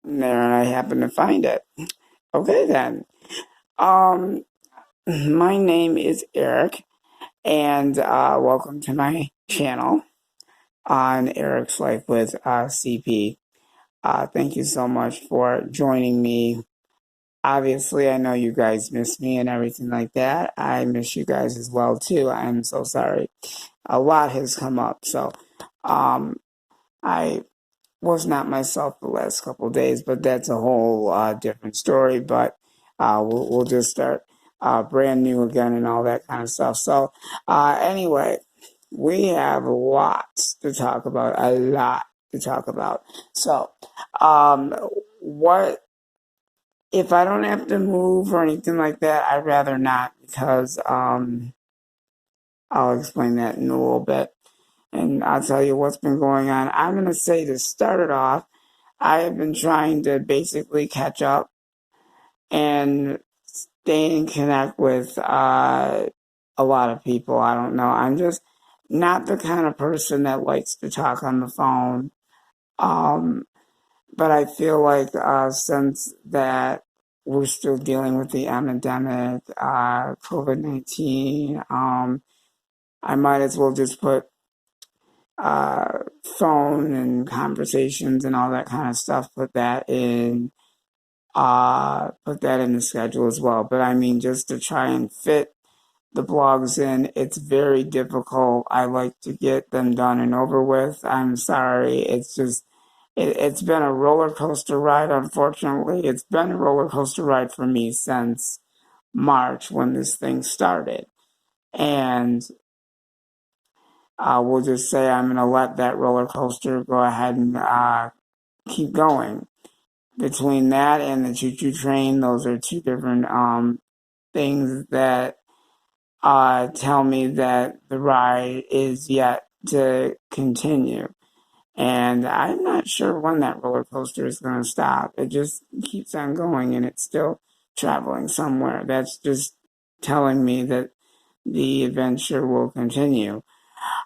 there and I happened to find it. Okay then. Um, my name is Eric, and welcome to my channel on Eric's Life with CP. Thank you so much for joining me. Obviously, I know you guys miss me and everything like that. I miss you guys as well too. I'm so sorry. A lot has come up, so um, I was not myself the last couple of days, but that's a whole different story. But we'll just start brand new again and all that kind of stuff. So anyway, we have lots to talk about, a lot to talk about. So what if I don't have to move or anything like that? I'd rather not because I'll explain that in a little bit. And I'll tell you what's been going on. I'm going to say to start it off, I have been trying to basically catch up and stay and connect with a lot of people. I don't know. I'm just not the kind of person that likes to talk on the phone. Um, but I feel like since that we're still dealing with the epidemic, COVID-19, I might as well just put uh, phone and conversations and all that kind of stuff, put that in the schedule as well. But I mean, just to try and fit the blogs in, it's very difficult. I like to get them done and over with. I'm sorry. It's been a roller coaster ride, unfortunately. It's been a roller coaster ride for me since March when this thing started. And we'll just say I'm going to let that roller coaster go ahead and keep going. Between that and the choo-choo train, those are two different things that tell me that the ride is yet to continue. And I'm not sure when that roller coaster is going to stop. It just keeps on going and it's still traveling somewhere. That's just telling me that the adventure will continue.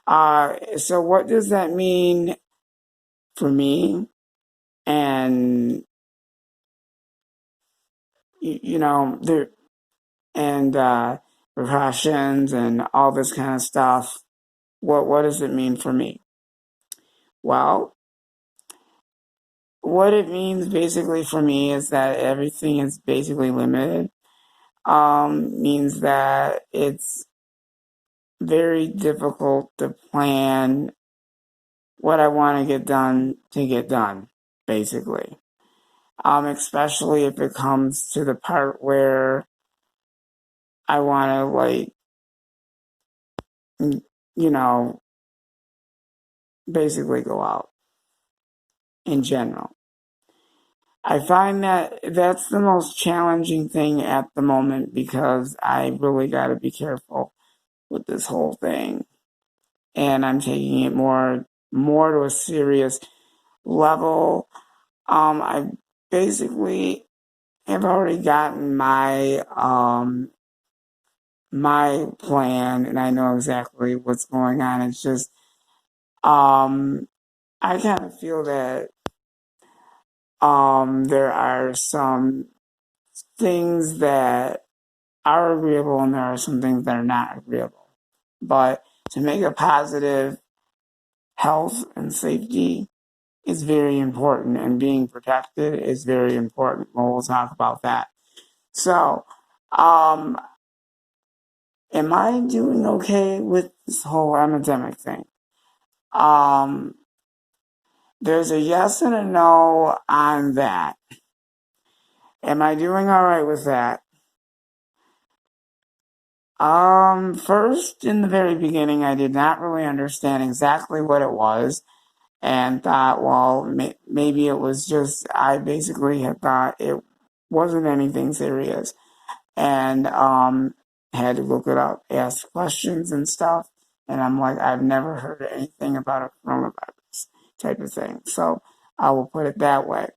So what does that mean for me? And you know, there and precautions and all this kind of stuff. What does it mean for me? Well, what it means basically for me is that everything is basically limited. Means that it's very difficult to plan what I want to get done, basically. Especially if it comes to the part where I want to like, you know, basically go out in general. I find that that's the most challenging thing at the moment because I really got to be careful with this whole thing. And I'm taking it more to a serious level. I basically have already gotten my plan and I know exactly what's going on. It's just I kind of feel that there are some things that are agreeable and there are some things that are not agreeable. But to make a positive health and safety is very important, and being protected is very important. Well, we'll talk about that. So, um, am I doing okay with this whole epidemic thing? Um, there's a yes and a no on that. Am I doing all right with that? First, in the very beginning, I did not really understand exactly what it was and thought, well, maybe it was just, I basically had thought it wasn't anything serious and had to look it up, ask questions and stuff. And I'm like, I've never heard anything about a coronavirus type of thing. So I will put it that way.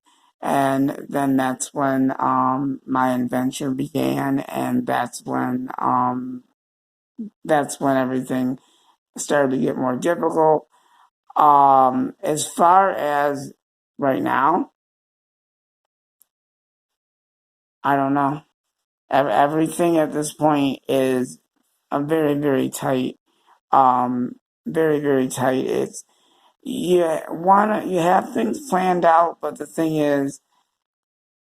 And then that's when my adventure began, and that's when everything started to get more difficult. As far as right now, I don't know. Everything at this point is a very, very tight. Very, very tight. It's you have things planned out, but the thing is,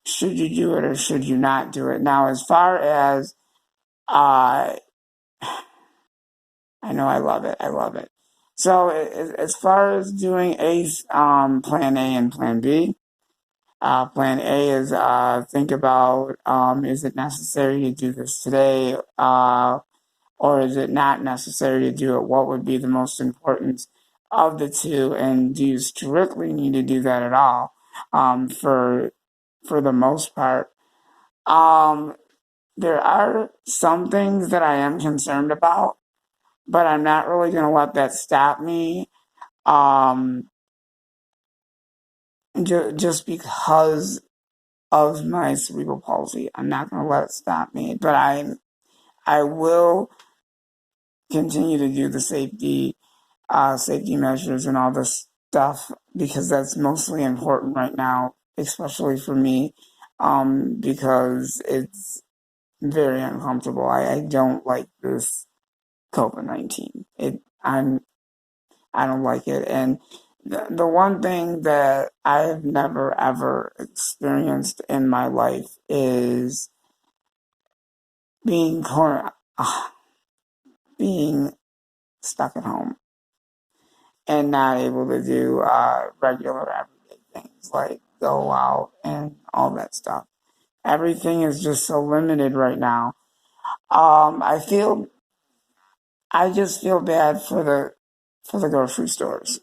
should you do it or should you not do it? Now, as far as uh, I know I love it. I love it. So as far as doing plan A and plan B, plan A is think about is it necessary to do this today, or is it not necessary to do it? What would be the most important of the two, and do you strictly need to do that at all? For the most part, um, there are some things that I am concerned about, but I'm not really going to let that stop me. Um, just because of my cerebral palsy, I'm not going to let it stop me. But I will continue to do the safety measures and all this stuff because that's mostly important right now, especially for me, because it's very uncomfortable. I don't like this COVID-19. I don't like it. And the one thing that I've never ever experienced in my life is being being stuck at home and not able to do regular everyday things like go out and all that stuff. Everything is just so limited right now. I just feel bad for the grocery stores.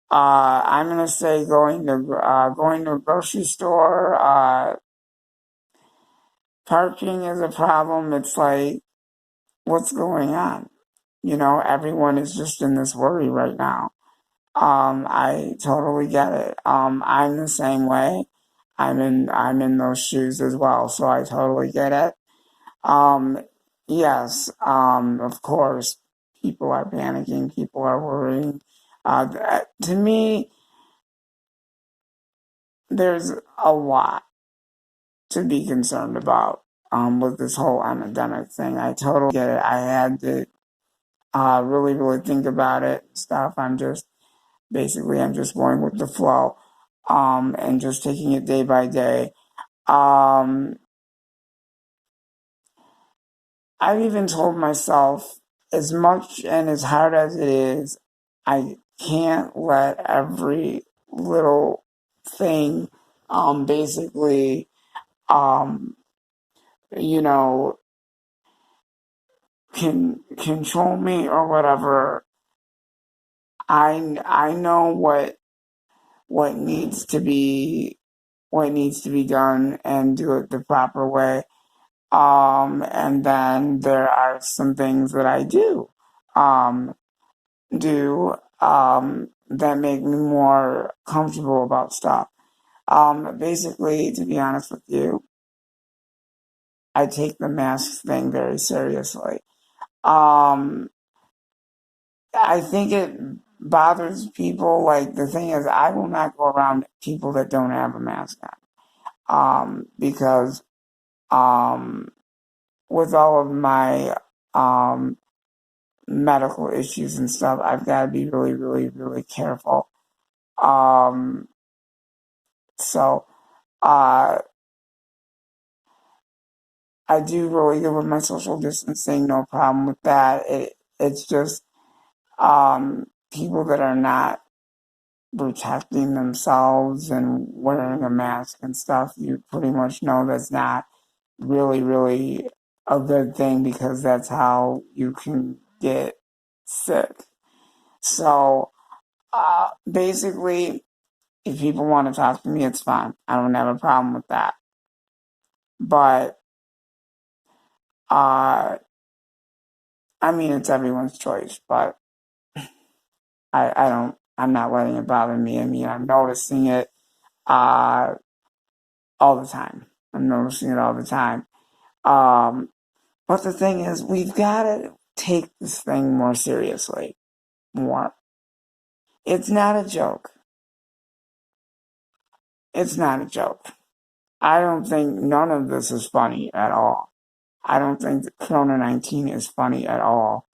I'm gonna say going to a grocery store. Parking is a problem. It's like, what's going on? Everyone is just in this worry right now. I totally get it. I'm the same way. I'm in those shoes as well, so I totally get it. Um, yes, of course, people are panicking, people are worrying. To me, there's a lot to be concerned about with this whole epidemic thing. I totally get it. I had to really, really think about it and stuff. I'm just going with the flow and just taking it day by day. Um, I've even told myself, as much and as hard as it is, I can't let every little thing basically um, you know can control me or whatever. I know what needs to be done and do it the proper way. And then there are some things that I um do that make me more comfortable about stuff. Basically, to be honest with you, I take the mask thing very seriously. Um, I think it bothers people. Like, the thing is, I will not go around people that don't have a mask on. Because with all of my um, medical issues and stuff, I've got to be really, really, really careful. Um, so uh, I do really good with my social distancing, no problem with that. It's just people that are not protecting themselves and wearing a mask and stuff, you pretty much know that's not really, really a good thing because that's how you can get sick. So basically, if people want to talk to me, it's fine. I don't have a problem with that. But uh, I mean, it's everyone's choice. But I don't. I'm not letting it bother me. I mean, I'm noticing it uh, all the time. I'm noticing it all the time. Um, but the thing is, we've got to take this thing more seriously. More. It's not a joke. It's not a joke. I don't think none of this is funny at all. I don't think that Corona 19 is funny at all.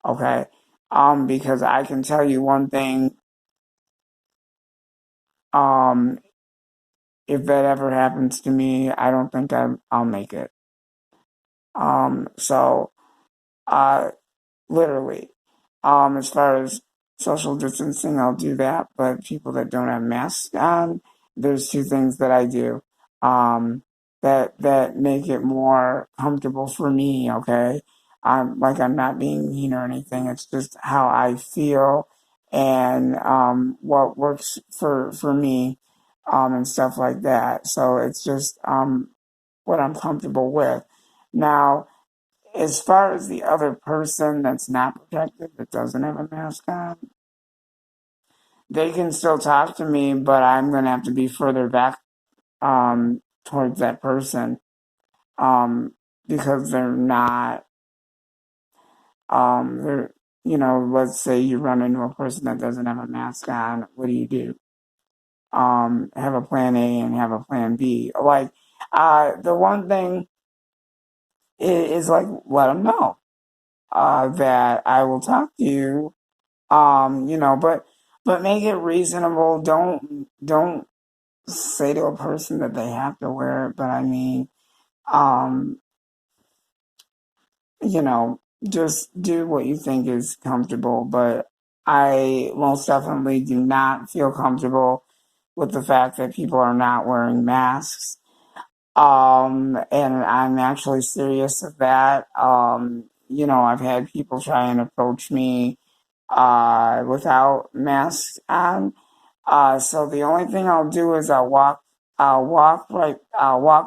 Okay. Because I can tell you one thing, um, if that ever happens to me, I don't think I'll make it. So, uh, literally. As far as social distancing, I'll do that. But people that don't have masks on, there's two things that I do that make it more comfortable for me. Okay, I'm not being mean or anything. It's just how I feel and what works for me and stuff like that. So it's just what I'm comfortable with. Now, as far as the other person that's not protected, that doesn't have a mask on, they can still talk to me, but I'm going to have to be further back towards that person because they're not, they're, let's say you run into a person that doesn't have a mask on, what do you do? Have a plan A and have a plan B. Like, the one thing is like, let them know that I will talk to you. But make it reasonable. Don't say to a person that they have to wear it. But I mean, um, you know, just do what you think is comfortable. But I most definitely do not feel comfortable with the fact that people are not wearing masks. And I'm actually serious of that. I've had people try and approach me without masks on. So the only thing I'll do is I'll walk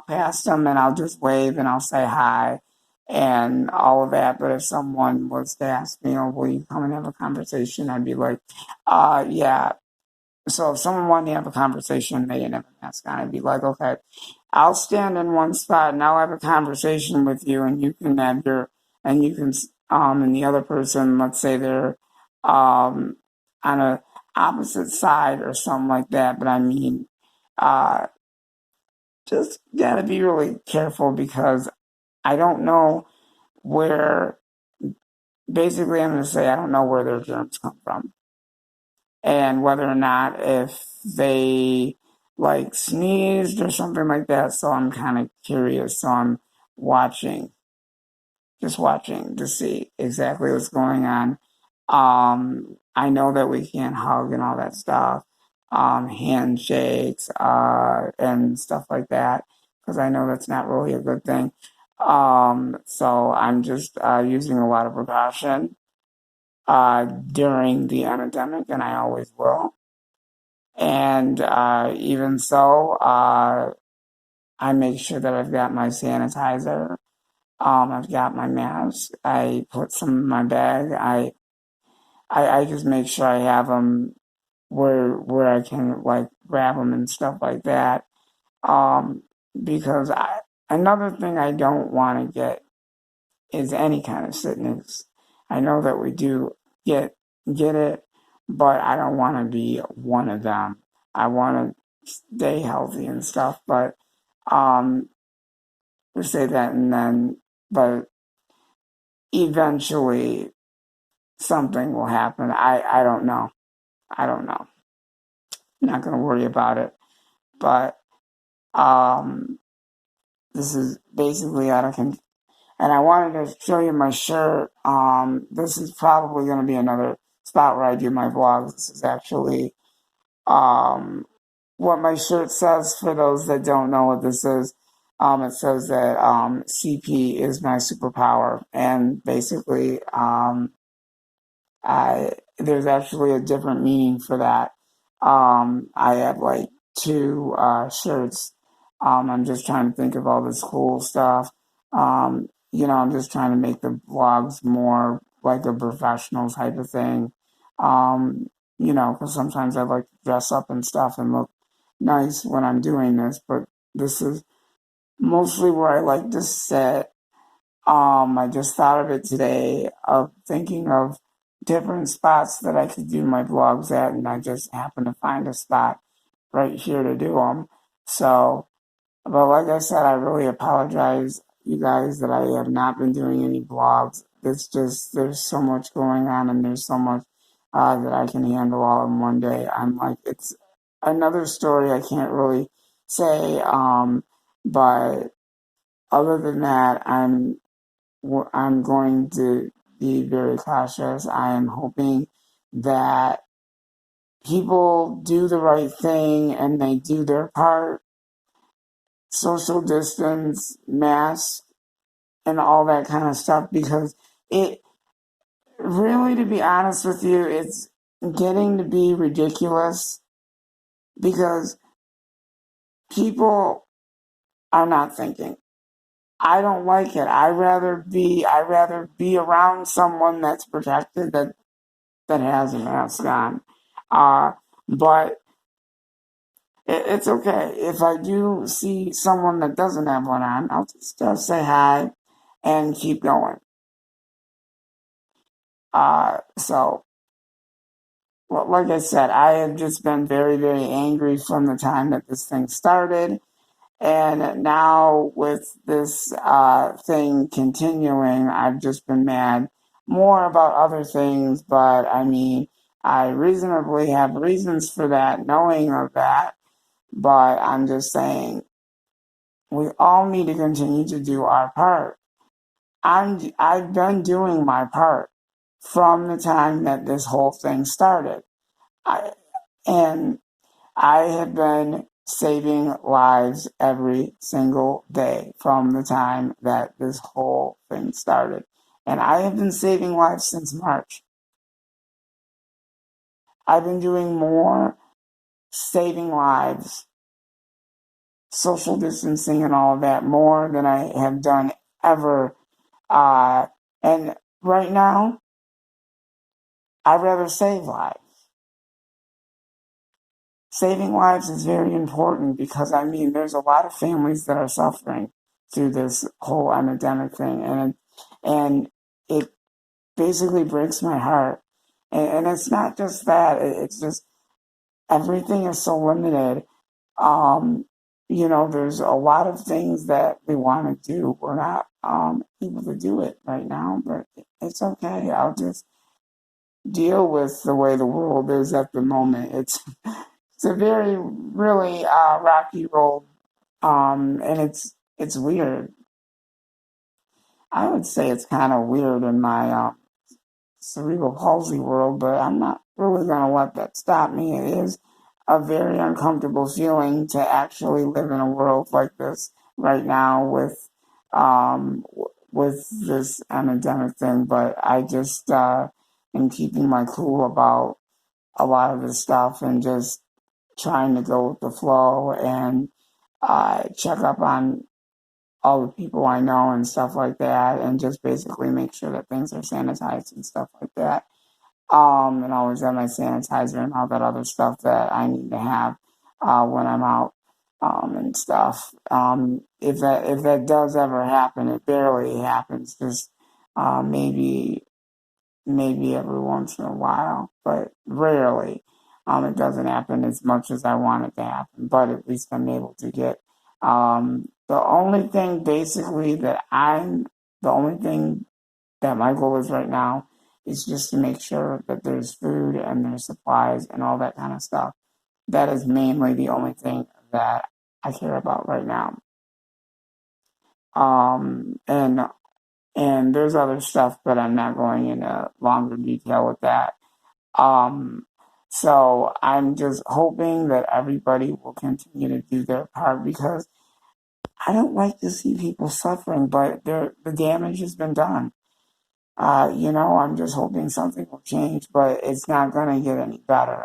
past them and I'll just wave and I'll say hi and all of that. But if someone was to ask me, oh, will you come and have a conversation? I'd be like, yeah. So if someone wanted to have a conversation, they didn't have a mask on, I'd be like, okay, I'll stand in one spot and I'll have a conversation with you and you can have and you can, and the other person, let's say they're, on a opposite side or something like that. But I mean, uh, just gotta be really careful because I don't know where, basically, I'm gonna say I don't know where their germs come from and whether or not if they like sneezed or something like that. So I'm kind of curious. So I'm watching, just watching to see exactly what's going on. I know that we can't hug and all that stuff, handshakes, and stuff like that, because I know that's not really a good thing. So I'm just using a lot of precaution during the epidemic, and I always will. And even so, I make sure that I've got my sanitizer. I've got my mask. I put some in my bag. I just make sure I have them where I can like grab them and stuff like that. Um, because another thing I don't want to get is any kind of sickness. I know that we do get get it, but I don't want to be one of them. I want to stay healthy and stuff, but um, we say that and then, but eventually something will happen. I don't know. I don't know. I'm not going to worry about it. But um, this is basically out of control. And I wanted to show you my shirt. This is probably going to be another spot where I do my vlogs. This is actually um, what my shirt says for those that don't know what this is. It says that CP is my superpower. And basically, there's actually a different meaning for that. I have like two shirts. I'm just trying to think of all this cool stuff. I'm just trying to make the vlogs more like a professional type of thing. Because sometimes I like to dress up and stuff and look nice when I'm doing this, but this is mostly where I like to sit. I just thought of it today of thinking of different spots that I could do my vlogs at, and I just happened to find a spot right here to do them. So, But like I said, I really apologize, you guys, that I have not been doing any blogs. It's just, there's so much going on and there's so much that I can handle all in one day. I'm like, it's another story I can't really say. But other than that, I'm going to be very cautious. I am hoping that people do the right thing and they do their part, social distance, mask, and all that kind of stuff, because it really, to be honest with you, it's getting to be ridiculous because people are not thinking. I don't like it. I rather be around someone that's protected, that has a mask on. Uh, but it's okay. If I do see someone that doesn't have one on, I'll just say hi and keep going. So, well, like I said, I have just been very, very angry from the time that this thing started. And now with this thing continuing, I've just been mad more about other things. But I mean, I reasonably have reasons for that, knowing of that. But I'm just saying, we all need to continue to do our part. I've been doing my part from the time that this whole thing started. I, and I have been saving lives every single day from the time that this whole thing started. And I have been saving lives since March. I've been doing more saving lives, social distancing and all of that, more than I have done ever. And right now, I'd rather save lives. Saving lives is very important because, I mean, there's a lot of families that are suffering through this whole epidemic thing, and it basically breaks my heart. And it's not just that; it's just everything is so limited. Um, there's a lot of things that we want to do. We're not able to do it right now, but it's okay. I'll just deal with the way the world is at the moment. It's a very really rocky road, and it's weird. I would say it's kind of weird in my cerebral palsy world, but I'm not really gonna let that stop me. It is a very uncomfortable feeling to actually live in a world like this right now with this pandemic thing. But I just am keeping my cool about a lot of this stuff and just trying to go with the flow and check up on all the people I know and stuff like that, and just basically make sure that things are sanitized and stuff like that. And always have my sanitizer and all that other stuff that I need to have when I'm out and stuff. If that does ever happen, it barely happens. Just maybe every once in a while, but rarely. It doesn't happen as much as I want it to happen, but at least I'm able to get. The only thing basically the only thing that my goal is right now is just to make sure that there's food and there's supplies and all that kind of stuff. That is mainly the only thing that I care about right now. And there's other stuff, but I'm not going into longer detail with that. Um, so I'm just hoping that everybody will continue to do their part because I don't like to see people suffering, but the damage has been done. I'm just hoping something will change, but it's not going to get any better.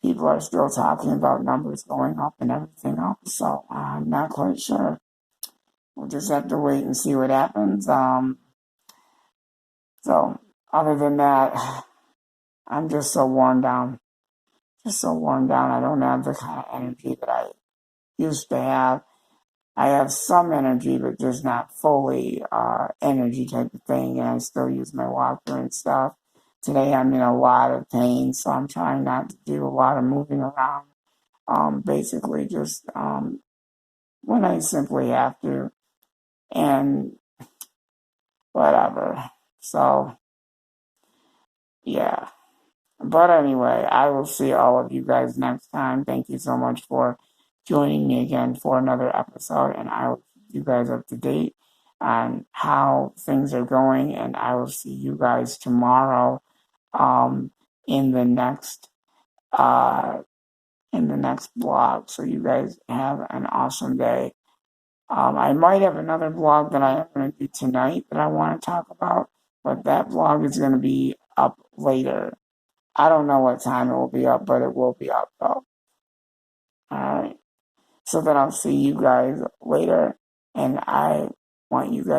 People are still talking about numbers going up and everything else, so I'm not quite sure. We'll just have to wait and see what happens. So other than that, I'm just so worn down. Just so worn down. I don't have the kind of energy that I used to have. I have some energy, but just not fully energy type of thing. And I still use my walker and stuff. Today I'm in a lot of pain, so I'm trying not to do a lot of moving around. Basically just when I simply have to, and whatever. So, yeah. But anyway, I will see all of you guys next time. Thank you so much for joining me again for another episode, and I will keep you guys up to date on how things are going, and I will see you guys tomorrow um, in the next uh, blog. So you guys have an awesome day. I might have another blog that I am going to do tonight that I want to talk about, but that blog is going to be up later. I don't know what time it will be up, but it will be up though. Alright. So then I'll see you guys later, and I want you guys